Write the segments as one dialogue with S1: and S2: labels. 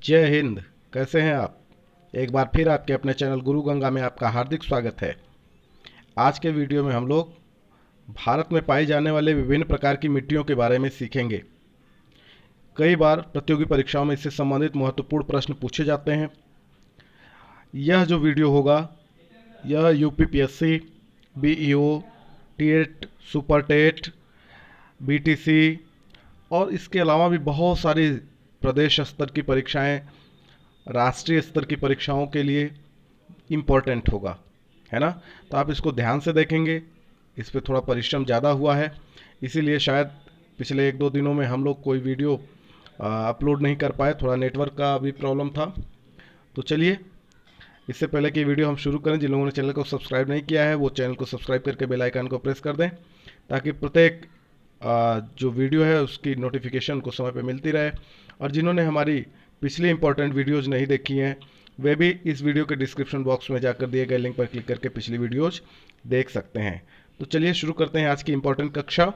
S1: जय हिंद। कैसे हैं आप? एक बार फिर आपके अपने चैनल गुरु गंगा में आपका हार्दिक स्वागत है। आज के वीडियो में हम लोग भारत में पाई जाने वाले विभिन्न प्रकार की मिट्टियों के बारे में सीखेंगे। कई बार प्रतियोगी परीक्षाओं में इससे संबंधित महत्वपूर्ण प्रश्न पूछे जाते हैं। यह जो वीडियो होगा यह UPPSC, BEO, TET, super TET, BTC और इसके अलावा भी बहुत सारी प्रदेश स्तर की परीक्षाएं, राष्ट्रीय स्तर की परीक्षाओं के लिए इम्पोर्टेंट होगा, है ना। तो आप इसको ध्यान से देखेंगे। इस पर थोड़ा परिश्रम ज़्यादा हुआ है, इसीलिए शायद पिछले 1-2 दिनों में हम लोग कोई वीडियो अपलोड नहीं कर पाए, थोड़ा नेटवर्क का भी प्रॉब्लम था। तो चलिए, इससे पहले कि वीडियो हम शुरू करें, जिन लोगों ने चैनल को सब्सक्राइब नहीं किया है वो चैनल को सब्सक्राइब करके बेल आइकन को प्रेस कर दें, ताकि प्रत्येक जो वीडियो है उसकी नोटिफिकेशन को समय पे मिलती रहे। और जिन्होंने हमारी पिछली इंपॉर्टेंट वीडियोज़ नहीं देखी हैं वे भी इस वीडियो के डिस्क्रिप्शन बॉक्स में जाकर दिए गए लिंक पर क्लिक करके पिछली वीडियोज़ देख सकते हैं। तो चलिए शुरू करते हैं आज की इंपॉर्टेंट कक्षा।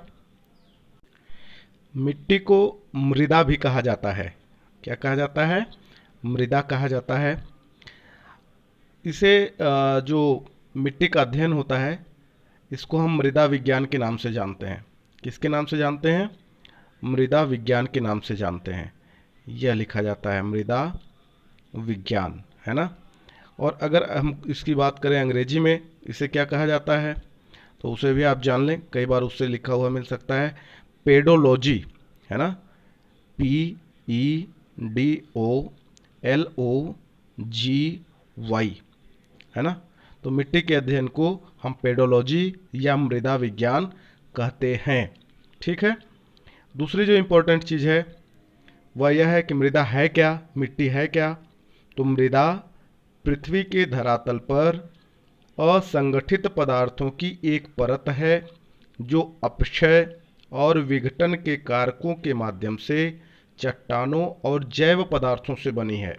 S1: मिट्टी को मृदा भी कहा जाता है। क्या कहा जाता है? मृदा कहा जाता है। इसे जो मिट्टी का अध्ययन होता है इसको हम मृदा विज्ञान के नाम से जानते हैं। किसके नाम से जानते हैं? मृदा विज्ञान के नाम से जानते हैं। यह लिखा जाता है मृदा विज्ञान, है ना। और अगर हम इसकी बात करें अंग्रेजी में इसे क्या कहा जाता है तो उसे भी आप जान लें, कई बार उससे लिखा हुआ मिल सकता है पेडोलॉजी, है ना। PEDOLOGY, है ना। तो मिट्टी के अध्ययन को हम पेडोलॉजी या मृदा विज्ञान कहते हैं। ठीक है। दूसरी जो इम्पोर्टेंट चीज़ है वह यह है कि मृदा है क्या, मिट्टी है क्या। तो मृदा पृथ्वी के धरातल पर असंगठित पदार्थों की एक परत है जो अपक्षय और विघटन के कारकों के माध्यम से चट्टानों और जैव पदार्थों से बनी है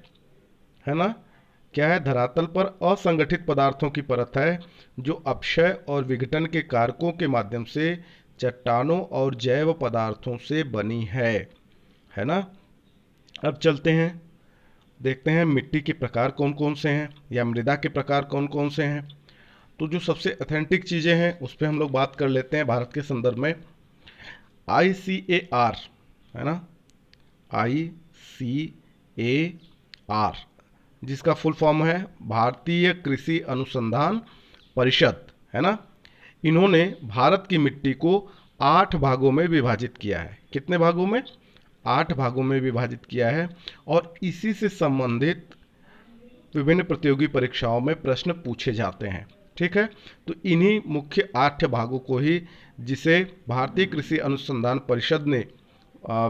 S1: ना। क्या है? धरातल पर असंगठित पदार्थों की परत है जो अपक्षय और विघटन के कारकों के माध्यम से चट्टानों और जैव पदार्थों से बनी है ना। अब चलते हैं, देखते हैं मिट्टी के प्रकार कौन कौन से हैं या मृदा के प्रकार कौन कौन से हैं। तो जो सबसे ऑथेंटिक चीज़ें हैं उस पर हम लोग बात कर लेते हैं भारत के संदर्भ में। ICAR, है ना, ICAR, जिसका फुल फॉर्म है भारतीय कृषि अनुसंधान परिषद, है ना। इन्होंने भारत की मिट्टी को 8 भागों में विभाजित किया है। कितने भागों में? 8 भागों में विभाजित किया है। और इसी से संबंधित विभिन्न प्रतियोगी परीक्षाओं में प्रश्न पूछे जाते हैं। ठीक है। तो इन्हीं मुख्य 8 भागों को ही, जिसे भारतीय कृषि अनुसंधान परिषद ने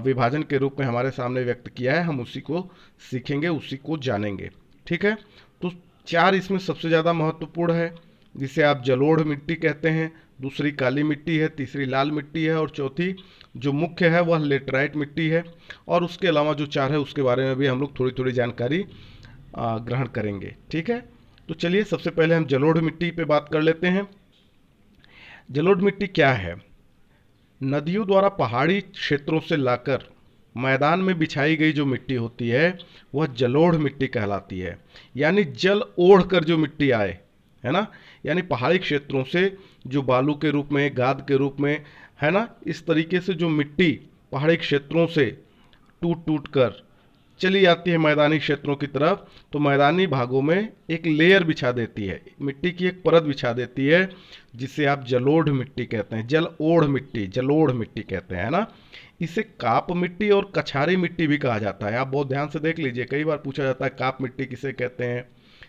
S1: विभाजन के रूप में हमारे सामने व्यक्त किया है, हम उसी को सीखेंगे, उसी को जानेंगे। ठीक है। तो 4 इसमें सबसे ज़्यादा महत्वपूर्ण है, जिसे आप जलोढ़ मिट्टी कहते हैं, दूसरी काली मिट्टी है, तीसरी लाल मिट्टी है और चौथी जो मुख्य है वह लेटराइट मिट्टी है। और उसके अलावा जो 4 है उसके बारे में भी हम लोग थोड़ी थोड़ी जानकारी ग्रहण करेंगे। ठीक है। तो चलिए सबसे पहले हम जलोढ़ मिट्टी पे बात कर लेते हैं। जलोढ़ मिट्टी क्या है? नदियों द्वारा पहाड़ी क्षेत्रों से लाकर मैदान में बिछाई गई जो मिट्टी होती है वह जलोढ़ मिट्टी कहलाती है। यानी जल ओढ़ कर जो मिट्टी आए, है ना। यानी पहाड़ी क्षेत्रों से जो बालू के रूप में, गाद के रूप में, है ना, इस तरीके से जो मिट्टी पहाड़ी क्षेत्रों से टूट टूट कर चली जाती है मैदानी क्षेत्रों की तरफ, तो मैदानी भागों में एक लेयर बिछा देती है, मिट्टी की एक परत बिछा देती है, जिसे आप जलोढ़ मिट्टी कहते हैं। जल ओढ़ मिट्टी जलोढ़ मिट्टी कहते हैं, है ना। इसे काप मिट्टी और कछारी मिट्टी भी कहा जाता है। आप बहुत ध्यान से देख लीजिए, कई बार पूछा जाता है काप मिट्टी किसे कहते हैं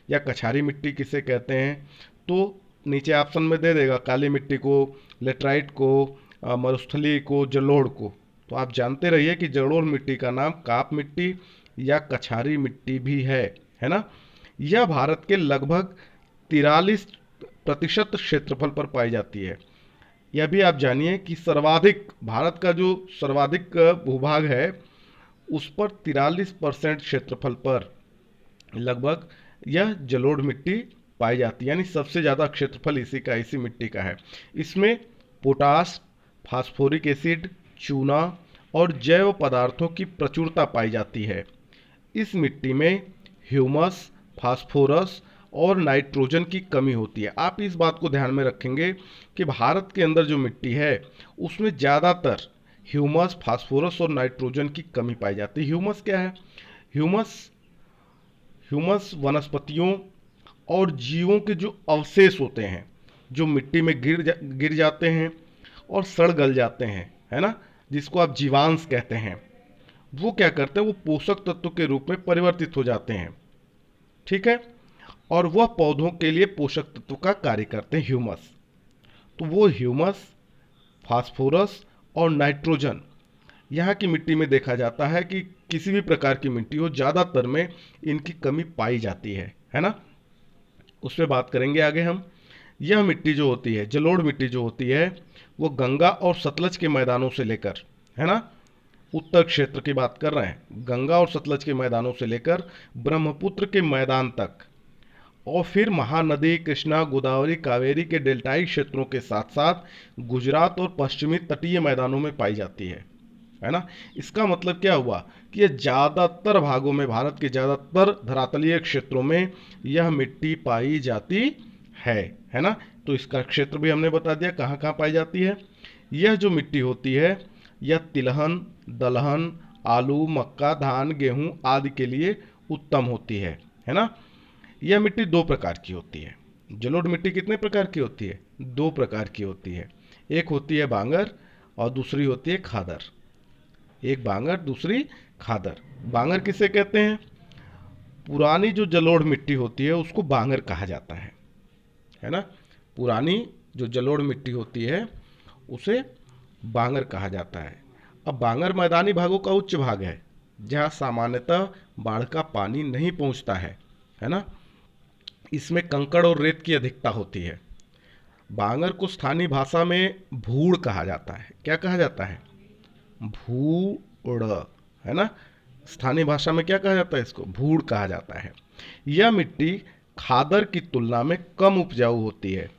S1: या कछारी मिट्टी किसे कहते हैं। तो नीचे ऑप्शन में दे देगा काली मिट्टी को, लेटराइट को, मरुस्थली को, जलोढ़ को। तो आप जानते रहिए कि जलोढ़ मिट्टी का नाम काप मिट्टी या कछारी मिट्टी भी है ना। यह भारत के लगभग 43% क्षेत्रफल पर पाई जाती है। यह भी आप जानिए कि सर्वाधिक, भारत का जो सर्वाधिक भूभाग है उस पर 43% क्षेत्रफल पर लगभग यह जलोढ़ मिट्टी पाई जाती है। यानी सबसे ज़्यादा क्षेत्रफल इसी मिट्टी का है। इसमें पोटास, फास्फोरिक एसिड, चूना और जैव पदार्थों की प्रचुरता पाई जाती है। इस मिट्टी में ह्यूमस, फास्फोरस और नाइट्रोजन की कमी होती है। आप इस बात को ध्यान में रखेंगे कि भारत के अंदर जो मिट्टी है उसमें ज़्यादातर ह्यूमस, फास्फोरस और नाइट्रोजन की कमी पाई जाती है। ह्यूमस क्या है? ह्यूमस ह्यूमस वनस्पतियों और जीवों के जो अवशेष होते हैं, जो मिट्टी में गिर जाते हैं और सड़ गल जाते हैं, है ना, जिसको आप जीवांश कहते हैं, वो क्या करते हैं, वो पोषक तत्व के रूप में परिवर्तित हो जाते हैं। ठीक है, और वह पौधों के लिए पोषक तत्व का कार्य करते हैं, ह्यूमस। तो वो ह्यूमस, फास्फोरस और नाइट्रोजन यहाँ की मिट्टी में देखा जाता है कि किसी भी प्रकार की मिट्टी हो, ज़्यादातर में इनकी कमी पाई जाती है ना। उस पर बात करेंगे आगे हम। यह मिट्टी जो होती है, जलोढ़ मिट्टी जो होती है, वो गंगा और सतलज के मैदानों से लेकर, है ना, उत्तर क्षेत्र की बात कर रहे हैं, गंगा और सतलज के मैदानों से लेकर ब्रह्मपुत्र के मैदान तक, और फिर महानदी कृष्णा, गोदावरी, कावेरी के डेल्टाई क्षेत्रों के साथ साथ गुजरात और पश्चिमी तटीय मैदानों में पाई जाती है ना। इसका मतलब क्या हुआ कि ये ज़्यादातर भागों में, भारत के ज़्यादातर धरातलीय क्षेत्रों में यह मिट्टी पाई जाती है ना। तो इसका क्षेत्र भी हमने बता दिया कहाँ कहाँ पाई जाती है। यह जो मिट्टी होती है, यह तिलहन, दलहन, आलू, मक्का, धान, गेहूं आदि के लिए उत्तम होती है ना। यह मिट्टी दो प्रकार की होती है। जलोढ़ मिट्टी कितने प्रकार की होती है? दो प्रकार की होती है। एक होती है बांगर और दूसरी होती है खादर। एक बांगर, दूसरी खादर। बांगर किसे कहते हैं? पुरानी जो जलोढ़ मिट्टी होती है उसको बांगर कहा जाता है ना। पुरानी जो जलोढ़ मिट्टी होती है उसे बांगर कहा जाता है। अब बांगर मैदानी भागों का उच्च भाग है, जहाँ सामान्यतः बाढ़ का पानी नहीं पहुँचता है ना। इसमें कंकड़ और रेत की अधिकता होती है। बांगर को स्थानीय भाषा में भूड़ कहा जाता है। क्या कहा जाता है? भूड़, है ना। स्थानीय भाषा में क्या कहा जाता है? इसको भूड़ कहा जाता है। यह मिट्टी खादर की तुलना में कम उपजाऊ होती है।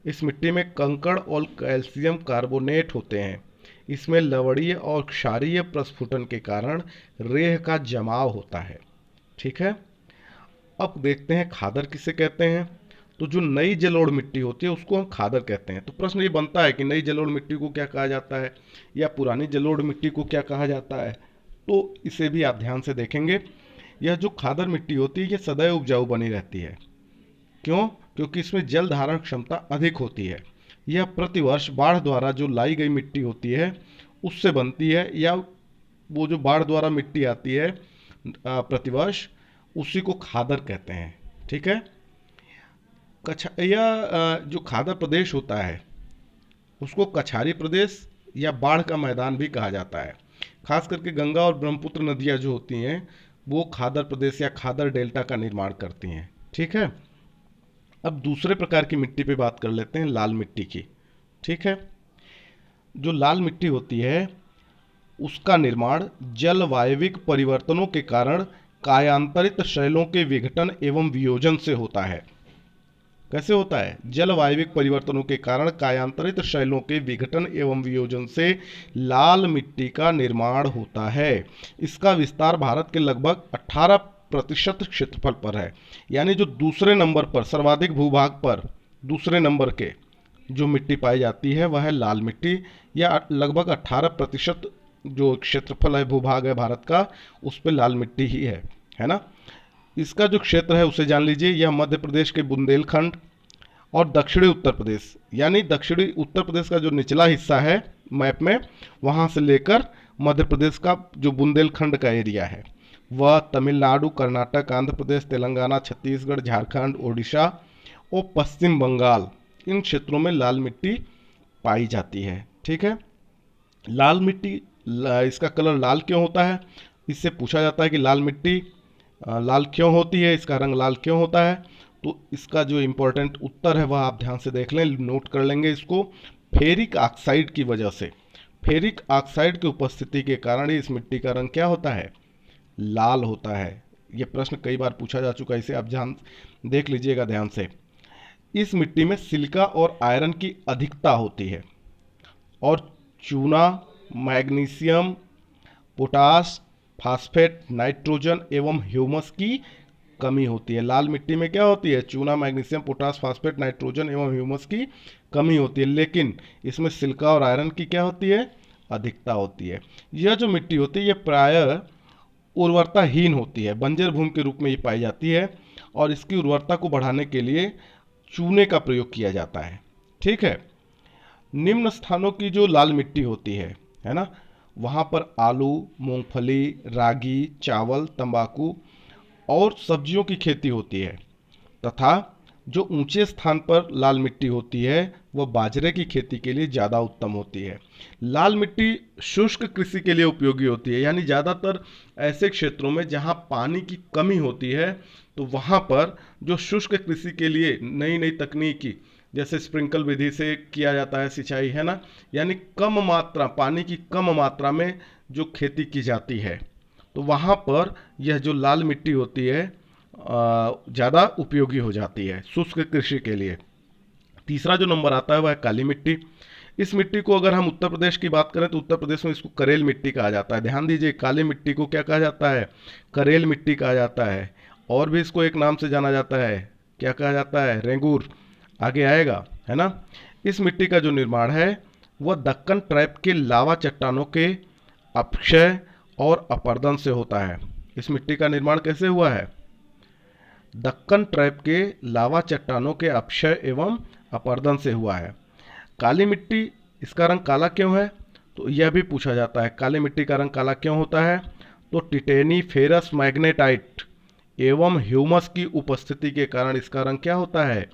S1: इस मिट्टी में कंकड़ और कैल्शियम कार्बोनेट होते हैं। इसमें लवणीय और क्षारीय प्रस्फुटन के कारण रेह का जमाव होता है। ठीक है, अब देखते हैं खादर किसे कहते हैं। तो जो नई जलोढ़ मिट्टी होती है उसको हम खादर कहते हैं। तो प्रश्न ये बनता है कि नई जलोढ़ मिट्टी को क्या कहा जाता है या पुरानी जलोढ़ मिट्टी को क्या कहा जाता है। तो इसे भी आप ध्यान से देखेंगे। यह जो खादर मिट्टी होती है ये सदैव उपजाऊ बनी रहती है। क्यों? क्योंकि इसमें जल धारण क्षमता अधिक होती है। यह प्रतिवर्ष बाढ़ द्वारा जो लाई गई मिट्टी होती है उससे बनती है, या वो जो बाढ़ द्वारा मिट्टी आती है प्रतिवर्ष, उसी को खादर कहते हैं। ठीक है, यह जो खादर प्रदेश होता है उसको कछारी प्रदेश या बाढ़ का मैदान भी कहा जाता है। खास करके गंगा और ब्रह्मपुत्र नदियाँ जो होती हैं वो खादर प्रदेश या खादर डेल्टा का निर्माण करती हैं। ठीक है, अब दूसरे प्रकार की मिट्टी पे बात कर लेते हैं, लाल मिट्टी की। ठीक है, जो लाल मिट्टी होती है उसका निर्माण जलवायविक परिवर्तनों के कारण कायांतरित शैलों के विघटन एवं वियोजन से होता है। कैसे होता है? जलवायविक परिवर्तनों के कारण कायांतरित शैलों के विघटन एवं वियोजन से लाल मिट्टी का निर्माण होता है। इसका विस्तार भारत के लगभग 18% क्षेत्रफल पर है। यानी जो दूसरे नंबर पर, सर्वाधिक भूभाग पर दूसरे नंबर के जो मिट्टी पाई जाती है वह है लाल मिट्टी, या लगभग 18% जो क्षेत्रफल है, भूभाग है भारत का, उस पर लाल मिट्टी ही है ना। इसका जो क्षेत्र है उसे जान लीजिए। यह मध्य प्रदेश के बुंदेलखंड और दक्षिणी उत्तर प्रदेश, यानी दक्षिणी उत्तर प्रदेश का जो निचला हिस्सा है मैप में, वहाँ से लेकर मध्य प्रदेश का जो बुंदेलखंड का एरिया है वह तमिलनाडु, कर्नाटक, आंध्र प्रदेश, तेलंगाना, छत्तीसगढ़, झारखंड, ओडिशा और पश्चिम बंगाल, इन क्षेत्रों में लाल मिट्टी पाई जाती है। ठीक है, लाल मिट्टी, इसका कलर लाल क्यों होता है? इससे पूछा जाता है कि लाल मिट्टी लाल क्यों होती है, इसका रंग लाल क्यों होता है। तो इसका जो इम्पोर्टेंट उत्तर है वह आप ध्यान से देख लें, नोट कर लेंगे इसको। फेरिक ऑक्साइड की वजह से, फेरिक ऑक्साइड की उपस्थिति के कारण ही इस मिट्टी का रंग क्या होता है? लाल होता है। ये प्रश्न कई बार पूछा जा चुका है, इसे आप ध्यान देख लीजिएगा ध्यान से। इस मिट्टी में सिलिका और आयरन की अधिकता होती है, और चूना, मैग्नीशियम, पोटास फास्फेट, नाइट्रोजन एवं ह्यूमस की कमी होती है। लाल मिट्टी में क्या होती है? चूना, मैग्नीशियम, पोटास, फास्फेट, नाइट्रोजन एवं ह्यूमस की कमी होती है, लेकिन इसमें सिलिका और आयरन की क्या होती है? अधिकता होती है। यह जो मिट्टी होती है ये प्रायः उर्वरताहीन होती है, बंजर भूमि के रूप में ये पाई जाती है और इसकी उर्वरता को बढ़ाने के लिए चूने का प्रयोग किया जाता है। ठीक है। निम्न स्थानों की जो लाल मिट्टी होती है ना, वहाँ पर आलू, मूंगफली, रागी, चावल, तंबाकू और सब्जियों की खेती होती है, तथा जो ऊंचे स्थान पर लाल मिट्टी होती है वह बाजरे की खेती के लिए ज़्यादा उत्तम होती है। लाल मिट्टी शुष्क कृषि के लिए उपयोगी होती है, यानी ज़्यादातर ऐसे क्षेत्रों में जहाँ पानी की कमी होती है तो वहाँ पर जो शुष्क कृषि के लिए नई नई तकनीकी जैसे स्प्रिंकल विधि से किया जाता है सिंचाई, है ना, यानी कम मात्रा, पानी की कम मात्रा में जो खेती की जाती है, तो वहाँ पर यह जो लाल मिट्टी होती है ज़्यादा उपयोगी हो जाती है शुष्क कृषि के लिए। तीसरा जो नंबर आता है वह है काली मिट्टी। इस मिट्टी को अगर हम उत्तर प्रदेश की बात करें तो उत्तर प्रदेश में इसको करेल मिट्टी कहा जाता है। ध्यान दीजिए, काली मिट्टी को क्या कहा जाता है? करेल मिट्टी कहा जाता है। और भी इसको एक नाम से जाना जाता है, क्या कहा जाता है? रेंगूर, आगे आएगा, है ना। इस मिट्टी का जो निर्माण है वह दक्कन ट्रैप के लावा चट्टानों के अपक्षय और अपर्दन से होता है। इस मिट्टी का निर्माण कैसे हुआ है? दक्कन ट्रैप के लावा चट्टानों के अपक्षय एवं अपर्दन से हुआ है। काली मिट्टी, इसका रंग काला क्यों है? तो यह भी पूछा जाता है, काली मिट्टी का रंग काला क्यों होता है? तो टिटेनी फेरस मैग्नेटाइट एवं ह्यूमस की उपस्थिति के कारण इसका रंग क्या होता है?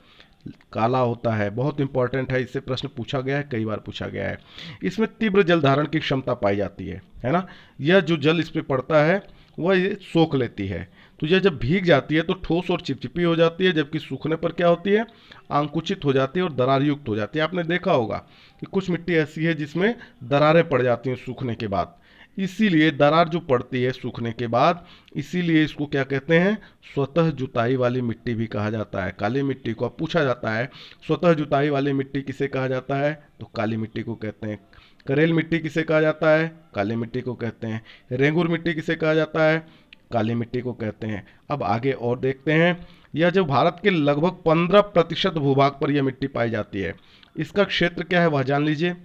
S1: काला होता है। बहुत इंपॉर्टेंट है, इससे प्रश्न पूछा गया है, कई बार पूछा गया है। इसमें तीव्र जल धारण की क्षमता पाई जाती है ना। यह जो जल इस पे पड़ता है वह ये सोख लेती है, तो यह जब भीग जाती है तो ठोस और चिपचिपी हो जाती है, जबकि सूखने पर क्या होती है? अंकुचित हो जाती है और दरार युक्त हो जाती है। आपने देखा होगा कि कुछ मिट्टी ऐसी है जिसमें दरारें पड़ जाती हैं सूखने के बाद, इसीलिए दरार जो पड़ती है सूखने के बाद, इसीलिए इसको क्या कहते हैं? स्वतः जुताई वाली मिट्टी भी कहा जाता है। काली मिट्टी को अब पूछा जाता है स्वतः जुताई वाली मिट्टी किसे कहा जाता है? तो काली मिट्टी को कहते हैं। करेल मिट्टी किसे कहा जाता है? काली मिट्टी को कहते हैं। रेंगुर मिट्टी किसे कहा जाता है? काली मिट्टी को कहते हैं। अब आगे और देखते हैं। यह जो भारत के लगभग 15% भूभाग पर यह मिट्टी पाई जाती है। इसका क्षेत्र क्या है वह जान लीजिए।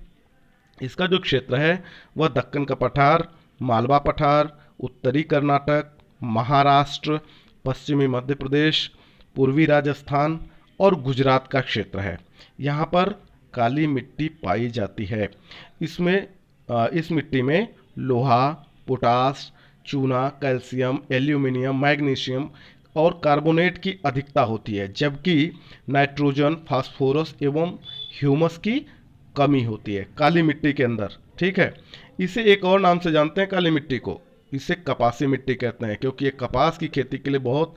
S1: इसका जो क्षेत्र है वह दक्कन का पठार, मालवा पठार, उत्तरी कर्नाटक, महाराष्ट्र, पश्चिमी मध्य प्रदेश, पूर्वी राजस्थान और गुजरात का क्षेत्र है। यहाँ पर काली मिट्टी पाई जाती है। इस मिट्टी में लोहा, पोटास, चूना, कैल्शियम, एल्यूमिनियम, मैग्नीशियम और कार्बोनेट की अधिकता होती है, जबकि नाइट्रोजन, फास्फोरस एवं ह्यूमस की कमी होती है काली मिट्टी के अंदर। ठीक है। इसे एक और नाम से जानते हैं काली मिट्टी को, इसे कपासी मिट्टी कहते हैं, क्योंकि ये कपास की खेती के लिए बहुत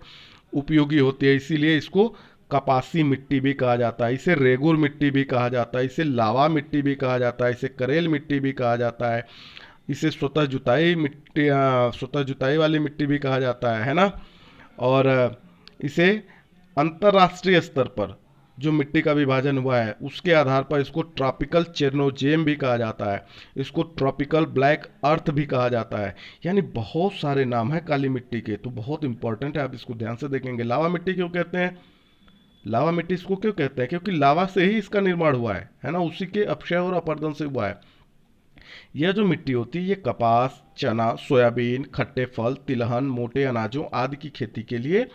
S1: उपयोगी होती है, इसीलिए इसको कपासी मिट्टी भी कहा जाता है। इसे रेगुर मिट्टी भी कहा जाता है, इसे लावा मिट्टी भी कहा जाता है, इसे करेल मिट्टी भी कहा जाता है, इसे स्वतः जुताई वाली मिट्टी भी कहा जाता है ना। और इसे अंतर्राष्ट्रीय स्तर पर जो मिट्टी का विभाजन हुआ है उसके आधार पर इसको ट्रॉपिकल चेरनोजेम भी कहा जाता है, इसको ट्रॉपिकल ब्लैक अर्थ भी कहा जाता है। यानी बहुत सारे नाम हैं काली मिट्टी के, तो बहुत इंपॉर्टेंट है, आप इसको ध्यान से देखेंगे। लावा मिट्टी क्यों कहते हैं? लावा मिट्टी इसको क्यों कहते हैं? क्योंकि लावा से ही इसका निर्माण हुआ है ना, उसी के अपक्षय और अपर्दन से हुआ है। यह जो मिट्टी होती है ये कपास, चना, सोयाबीन, खट्टे फल, तिलहन, मोटे अनाजों आदि की खेती के लिए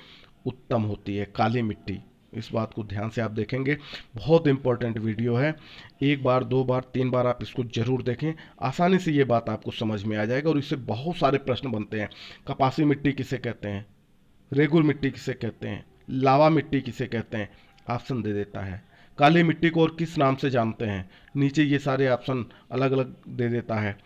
S1: उत्तम होती है काली मिट्टी। इस बात को ध्यान से आप देखेंगे, बहुत इंपॉर्टेंट वीडियो है। एक बार, दो बार, तीन बार आप इसको जरूर देखें, आसानी से ये बात आपको समझ में आ जाएगा और इससे बहुत सारे प्रश्न बनते हैं। कपासी मिट्टी किसे कहते हैं? रेगुर मिट्टी किसे कहते हैं? लावा मिट्टी किसे कहते हैं? ऑप्शन दे देता है। काली मिट्टी को और किस नाम से जानते हैं? नीचे ये सारे ऑप्शन अलग अलग दे देता है।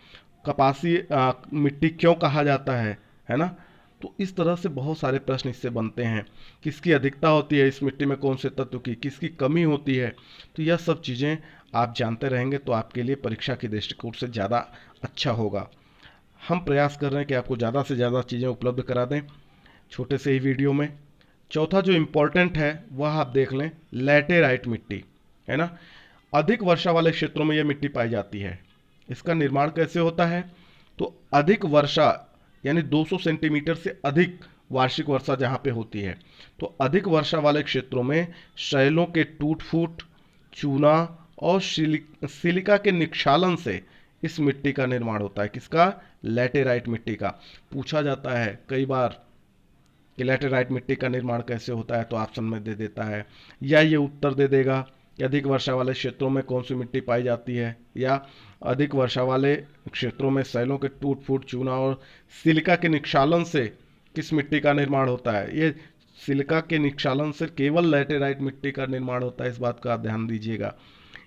S1: कपासी मिट्टी क्यों कहा जाता है ना। तो इस तरह से बहुत सारे प्रश्न इससे बनते हैं। किसकी अधिकता होती है इस मिट्टी में, कौन से तत्व की, किसकी कमी होती है, तो यह सब चीज़ें आप जानते रहेंगे तो आपके लिए परीक्षा के दृष्टिकोण से ज़्यादा अच्छा होगा। हम प्रयास कर रहे हैं कि आपको ज़्यादा से ज़्यादा चीज़ें उपलब्ध करा दें छोटे से ही वीडियो में। चौथा जो इम्पोर्टेंट है वह आप देख लें, लैटेराइट मिट्टी, है ना। अधिक वर्षा वाले क्षेत्रों में यह मिट्टी पाई जाती है। इसका निर्माण कैसे होता है? तो अधिक वर्षा यानी 200 सेंटीमीटर से अधिक वार्षिक वर्षा जहाँ पे होती है। तो अधिक वर्षा वाले क्षेत्रों में शैलों के टूट फूट, चूना और सिलिका के निक्षालन से इस मिट्टी का निर्माण होता है। किसका? लैटेराइट मिट्टी का। पूछा जाता है कई बार कि लैटेराइट मिट्टी का निर्माण कैसे होता है, तो ऑप्शन में दे देता है, या ये उत्तर दे देगा कि अधिक वर्षा वाले क्षेत्रों में कौन सी मिट्टी पाई जाती है, या अधिक वर्षा वाले क्षेत्रों में शैलों के टूट फूट, चूना और सिलिका के निक्षालन से किस मिट्टी का निर्माण होता है। ये सिलिका के निक्षालन से केवल लैटेराइट मिट्टी का निर्माण होता है, इस बात का आप ध्यान दीजिएगा।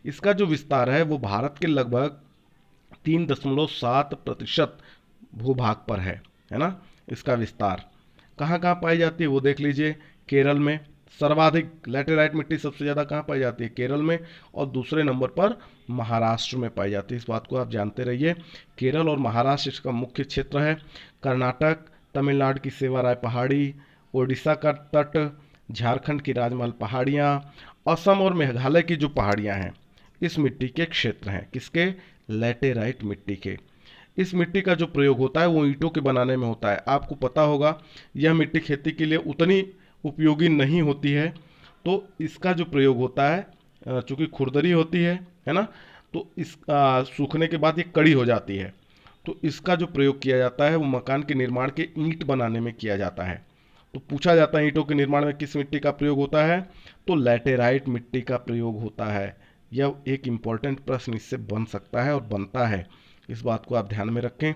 S1: इसका जो विस्तार है वो भारत के लगभग 3.7% भूभाग पर है ना। इसका विस्तार कहाँ कहाँ पाई जाती है वो देख लीजिए। केरल में सर्वाधिक लैटेराइट मिट्टी सबसे ज़्यादा कहाँ पाई जाती है? केरल में। और दूसरे नंबर पर महाराष्ट्र में पाई जाती है। इस बात को आप जानते रहिए। केरल और महाराष्ट्र इसका मुख्य क्षेत्र है। कर्नाटक, तमिलनाडु की सेवाराय पहाड़ी, ओडिशा का तट, झारखंड की राजमहल पहाड़ियाँ, असम और मेघालय की जो पहाड़ियाँ हैं इस मिट्टी के क्षेत्र हैं। किसके? लैटेराइट मिट्टी के। इस मिट्टी का जो प्रयोग होता है वो ईंटों के बनाने में होता है। आपको पता होगा यह मिट्टी खेती के लिए उतनी उपयोगी नहीं होती है, तो इसका जो प्रयोग होता है, चूँकि खुरदरी होती है ना, तो इस सूखने के बाद ये कड़ी हो जाती है, तो इसका जो प्रयोग किया जाता है वो मकान के निर्माण के ईंट बनाने में किया जाता है। तो पूछा जाता है ईंटों के निर्माण में किस मिट्टी का प्रयोग होता है, तो लैटेराइट मिट्टी का प्रयोग होता है। यह एक इम्पॉर्टेंट प्रश्न इससे बन सकता है और बनता है, इस बात को आप ध्यान में रखें।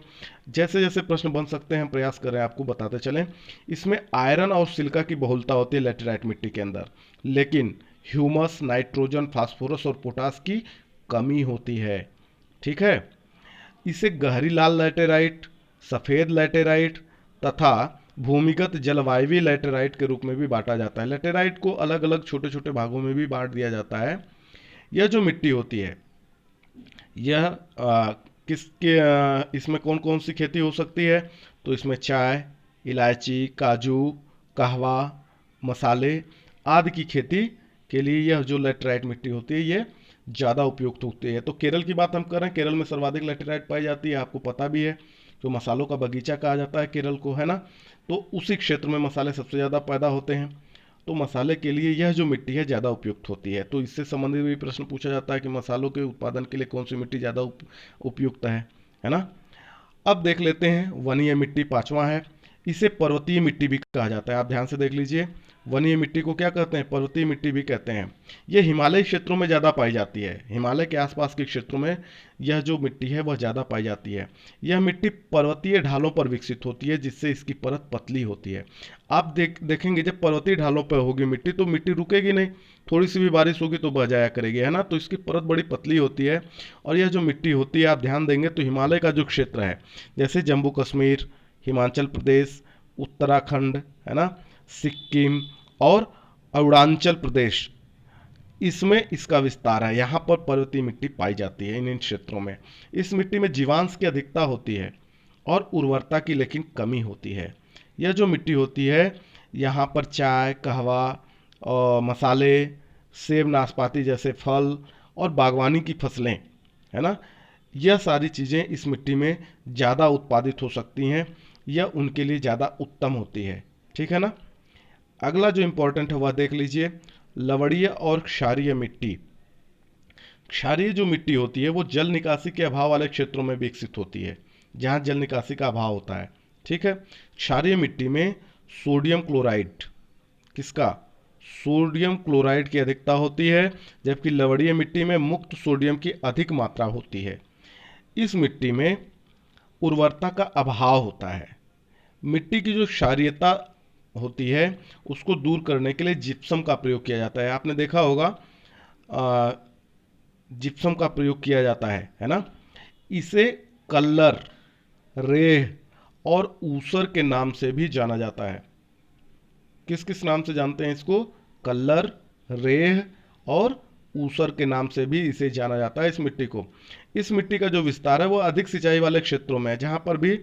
S1: जैसे जैसे प्रश्न बन सकते हैं हम प्रयास करें आपको बताते चलें। इसमें आयरन और सिलिका की बहुलता होती है लैटेराइट मिट्टी के अंदर, लेकिन ह्यूमस, नाइट्रोजन, फास्फोरस और पोटास की कमी होती है। ठीक है। इसे गहरी लाल लैटेराइट, सफ़ेद लैटेराइट तथा भूमिगत जलवायवीय लैटेराइट के रूप में भी बांटा जाता है। लैटेराइट को अलग अलग छोटे छोटे भागों में भी बांट दिया जाता है। यह जो मिट्टी होती है यह इसमें कौन कौन सी खेती हो सकती है, तो इसमें चाय, इलायची, काजू, कहवा, मसाले आदि की खेती के लिए यह जो लैटेराइट मिट्टी होती है ये ज़्यादा उपयुक्त होती है। तो केरल की बात हम कर रहे हैं, केरल में सर्वाधिक लैटेराइट पाई जाती है, आपको पता भी है। जो मसालों का बगीचा कहा जाता है केरल को, है ना, तो उसी क्षेत्र में मसाले सबसे ज़्यादा पैदा होते हैं। तो मसाले के लिए यह जो मिट्टी है ज़्यादा उपयुक्त होती है। तो इससे संबंधित भी प्रश्न पूछा जाता है कि मसालों के उत्पादन के लिए कौन सी मिट्टी ज़्यादा उपयुक्त है ना। अब देख लेते हैं वनीय मिट्टी, पांचवा है। इसे पर्वतीय मिट्टी भी कहा जाता है। आप ध्यान से देख लीजिए, वनीय मिट्टी को क्या कहते हैं? पर्वतीय मिट्टी भी कहते हैं। यह हिमालयी क्षेत्रों में ज़्यादा पाई जाती है। हिमालय के आसपास के क्षेत्रों में यह जो मिट्टी है वह ज़्यादा पाई जाती है। यह मिट्टी पर्वतीय ढालों पर विकसित होती है, जिससे इसकी परत पतली होती है। आप देखेंगे जब पर्वतीय ढालों पर होगी मिट्टी तो मिट्टी रुकेगी नहीं, थोड़ी सी भी बारिश होगी तो बह जाया करेगी, है ना। तो इसकी परत बड़ी पतली होती है। और यह जो मिट्टी होती है आप ध्यान देंगे तो हिमालय का जो क्षेत्र है, जैसे जम्मू कश्मीर, हिमाचल प्रदेश, उत्तराखंड, है ना, सिक्किम और अरुणाचल प्रदेश, इसमें इसका विस्तार है। यहाँ पर पर्वतीय मिट्टी पाई जाती है इन क्षेत्रों में। इस मिट्टी में जीवांश की अधिकता होती है और उर्वरता की लेकिन कमी होती है। यह जो मिट्टी होती है यहाँ पर चाय, कहवा और मसाले, सेब, नाशपाती जैसे फल और बागवानी की फसलें, है ना, यह सारी चीज़ें इस मिट्टी में ज़्यादा उत्पादित हो सकती हैं। यह उनके लिए ज़्यादा उत्तम होती है। ठीक है ना। अगला जो इम्पोर्टेंट है वह देख लीजिए, लवणीय और क्षारीय मिट्टी। क्षारीय जो मिट्टी होती है वो जल निकासी के अभाव वाले क्षेत्रों में विकसित होती है, जहाँ जल निकासी का अभाव होता है। ठीक है। क्षारीय मिट्टी में सोडियम क्लोराइड, किसका? सोडियम क्लोराइड की अधिकता होती है, जबकि लवणीय मिट्टी में मुक्त सोडियम की अधिक मात्रा होती है। इस मिट्टी में उर्वरता का अभाव होता है। मिट्टी की जो क्षारीयता होती है उसको दूर करने के लिए जिप्सम का प्रयोग किया जाता है। आपने देखा होगा जिप्सम का प्रयोग किया जाता है ना। इसे कल्लर, रेह और ऊसर के नाम से भी जाना जाता है। किस किस नाम से जानते हैं इसको? कल्लर, रेह और ऊसर के नाम से भी इसे जाना जाता है इस मिट्टी को। इस मिट्टी का जो विस्तार है वो अधिक सिंचाई वाले क्षेत्रों में है। जहाँ पर भी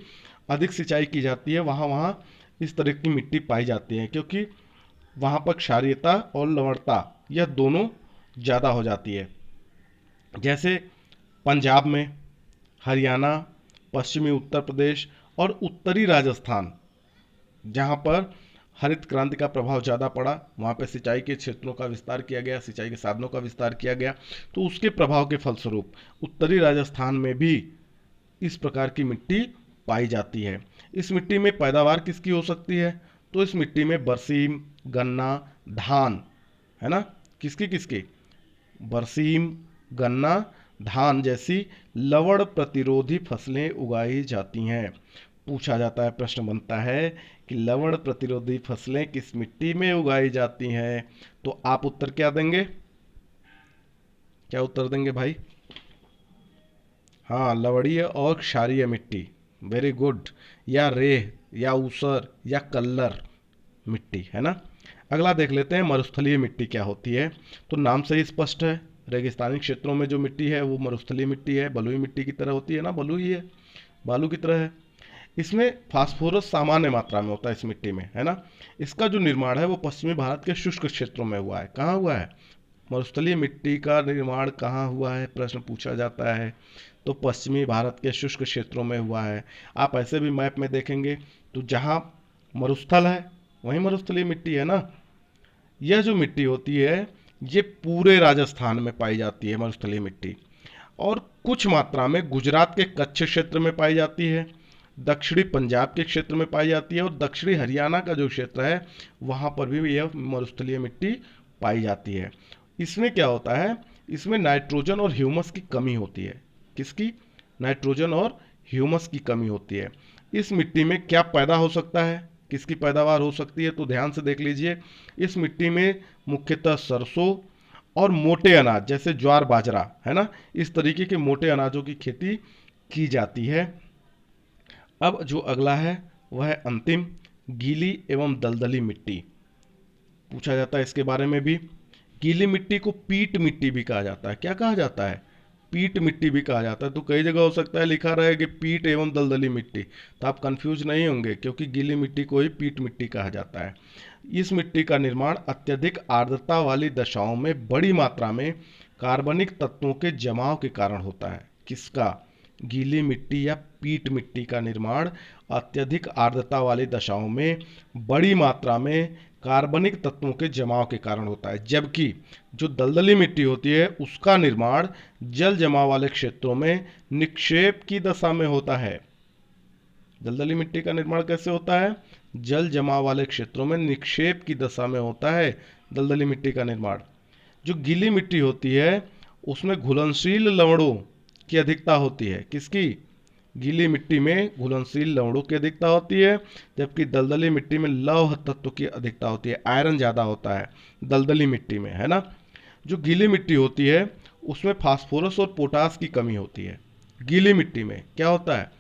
S1: अधिक सिंचाई की जाती है वहाँ वहाँ इस तरह की मिट्टी पाई जाती है, क्योंकि वहाँ पर क्षारीयता और लवणता यह दोनों ज़्यादा हो जाती है। जैसे पंजाब में, हरियाणा, पश्चिमी उत्तर प्रदेश और उत्तरी राजस्थान, जहाँ पर हरित क्रांति का प्रभाव ज़्यादा पड़ा, वहाँ पे सिंचाई के क्षेत्रों का विस्तार किया गया, सिंचाई के साधनों का विस्तार किया गया, तो उसके प्रभाव के फलस्वरूप उत्तरी राजस्थान में भी इस प्रकार की मिट्टी पाई जाती है। इस मिट्टी में पैदावार किसकी हो सकती है? तो इस मिट्टी में बरसीम, गन्ना, धान, है ना, किसकी किसकी? बरसीम, गन्ना, धान जैसी लवण प्रतिरोधी फसलें उगाई जाती हैं। पूछा जाता है, प्रश्न बनता है कि लवण प्रतिरोधी फसलें किस मिट्टी में उगाई जाती हैं? तो आप उत्तर क्या देंगे? क्या उत्तर देंगे भाई? हाँ, लवणीय और क्षारीय मिट्टी, वेरी गुड, या रेह या ऊसर या कल्लर मिट्टी, है ना। अगला देख लेते हैं मरुस्थलीय मिट्टी क्या होती है। तो नाम से ही स्पष्ट है, रेगिस्तानी क्षेत्रों में जो मिट्टी है वो मरुस्थलीय मिट्टी है, बलुई मिट्टी की तरह होती है ना, बलुई है, बालू की तरह है। इसमें फास्फोरस सामान्य मात्रा में होता है इस मिट्टी में, है ना। इसका जो निर्माण है वो पश्चिमी भारत के शुष्क क्षेत्रों में हुआ है। कहाँ हुआ है? मरुस्थलीय मिट्टी का निर्माण कहाँ हुआ है, प्रश्न पूछा जाता है। तो पश्चिमी भारत के शुष्क क्षेत्रों में हुआ है। आप ऐसे भी मैप में देखेंगे तो जहाँ मरुस्थल है वहीं मरुस्थलीय मिट्टी है ना। यह जो मिट्टी होती है ये पूरे राजस्थान में पाई जाती है मरुस्थलीय मिट्टी, और कुछ मात्रा में गुजरात के कच्छ क्षेत्र में पाई जाती है, दक्षिणी पंजाब के क्षेत्र में पाई जाती है, और दक्षिणी हरियाणा का जो क्षेत्र है वहाँ पर भी यह मरुस्थलीय मिट्टी पाई जाती है। इसमें क्या होता है? इसमें नाइट्रोजन और ह्यूमस की कमी होती है। किसकी? नाइट्रोजन और ह्यूमस की कमी होती है। इस मिट्टी में क्या पैदा हो सकता है, किसकी पैदावार हो सकती है? तो ध्यान से देख लीजिए, इस मिट्टी में मुख्यतः सरसों और मोटे अनाज जैसे ज्वार बाजरा, है ना, इस तरीके के मोटे अनाजों की खेती की जाती है। अब जो अगला है वह है अंतिम, गीली एवं दलदली मिट्टी। पूछा जाता है इसके बारे में भी। गीली मिट्टी को पीट मिट्टी भी कहा जाता है। क्या कहा जाता है? पीट मिट्टी भी कहा जाता है। तो कई जगह हो सकता है लिखा रहे कि पीट एवं दलदली मिट्टी, तो आप कंफ्यूज नहीं होंगे, क्योंकि गीली मिट्टी को ही पीट मिट्टी कहा जाता है। इस मिट्टी का निर्माण अत्यधिक आर्द्रता वाली दशाओं में बड़ी मात्रा में कार्बनिक तत्वों के जमाव के कारण होता है। किसका? गीली मिट्टी या पीट मिट्टी का निर्माण अत्यधिक आर्द्रता वाली दशाओं में बड़ी मात्रा में कार्बनिक तत्वों के जमाव के कारण होता है, जबकि जो दलदली मिट्टी होती है उसका निर्माण जल जमाव वाले क्षेत्रों में निक्षेप की दशा में होता है। दलदली मिट्टी का निर्माण कैसे होता है? जल जमाव वाले क्षेत्रों में निक्षेप की दशा में होता है दलदली मिट्टी का निर्माण। जो गीली मिट्टी होती है उसमें घुलनशील लवणों की अधिकता होती है। किसकी? गीली मिट्टी में घुलनशील लवणों की अधिकता होती है, जबकि दलदली मिट्टी में लौह तत्व की अधिकता होती है। आयरन ज़्यादा होता है दलदली मिट्टी में, है ना। जो गीली मिट्टी होती है उसमें फास्फोरस और पोटास की कमी होती है। गीली मिट्टी में क्या होता है?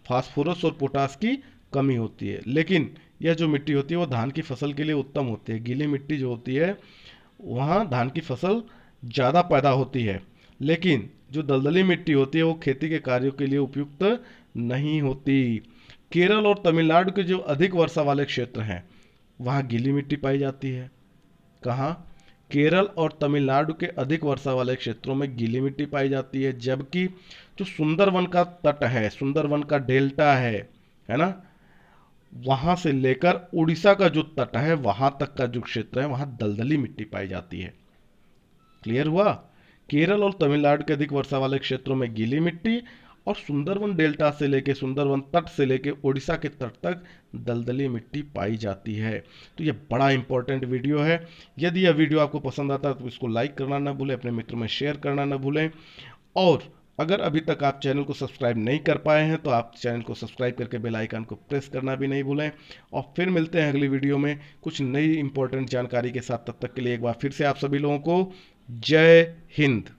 S1: फास्फोरस और पोटास की कमी होती है। लेकिन यह जो मिट्टी होती है वो धान की फसल के लिए उत्तम होती है। गीली मिट्टी जो होती है वहाँ धान की फसल ज़्यादा पैदा होती है, लेकिन जो दलदली मिट्टी होती है वो खेती के कार्यों के लिए उपयुक्त नहीं होती। केरल और तमिलनाडु के जो अधिक वर्षा वाले क्षेत्र हैं वहाँ गीली मिट्टी पाई जाती है। कहाँ? केरल और तमिलनाडु के अधिक वर्षा वाले क्षेत्रों में गीली मिट्टी पाई जाती है, जबकि जो सुंदरवन का तट है, सुंदरवन का डेल्टा है ना, वहाँ से लेकर उड़ीसा का जो तट है वहाँ तक का जो क्षेत्र है वहाँ दलदली मिट्टी पाई जाती है। क्लियर हुआ? केरल और तमिलनाडु के अधिक वर्षा वाले क्षेत्रों में गीली मिट्टी, और सुंदरवन डेल्टा से लेके सुंदरवन तट से लेके उड़ीसा के तट तक दलदली मिट्टी पाई जाती है। तो ये बड़ा इंपॉर्टेंट वीडियो है। यदि यह वीडियो आपको पसंद आता है तो इसको लाइक करना ना भूलें, अपने मित्रों में शेयर करना ना भूलें, और अगर अभी तक आप चैनल को सब्सक्राइब नहीं कर पाए हैं तो आप चैनल को सब्सक्राइब करके बेल आइकन को प्रेस करना भी नहीं भूलें। और फिर मिलते हैं अगली वीडियो में कुछ नई इंपॉर्टेंट जानकारी के साथ। तब तक के लिए एक बार फिर से आप सभी लोगों को जय हिंद।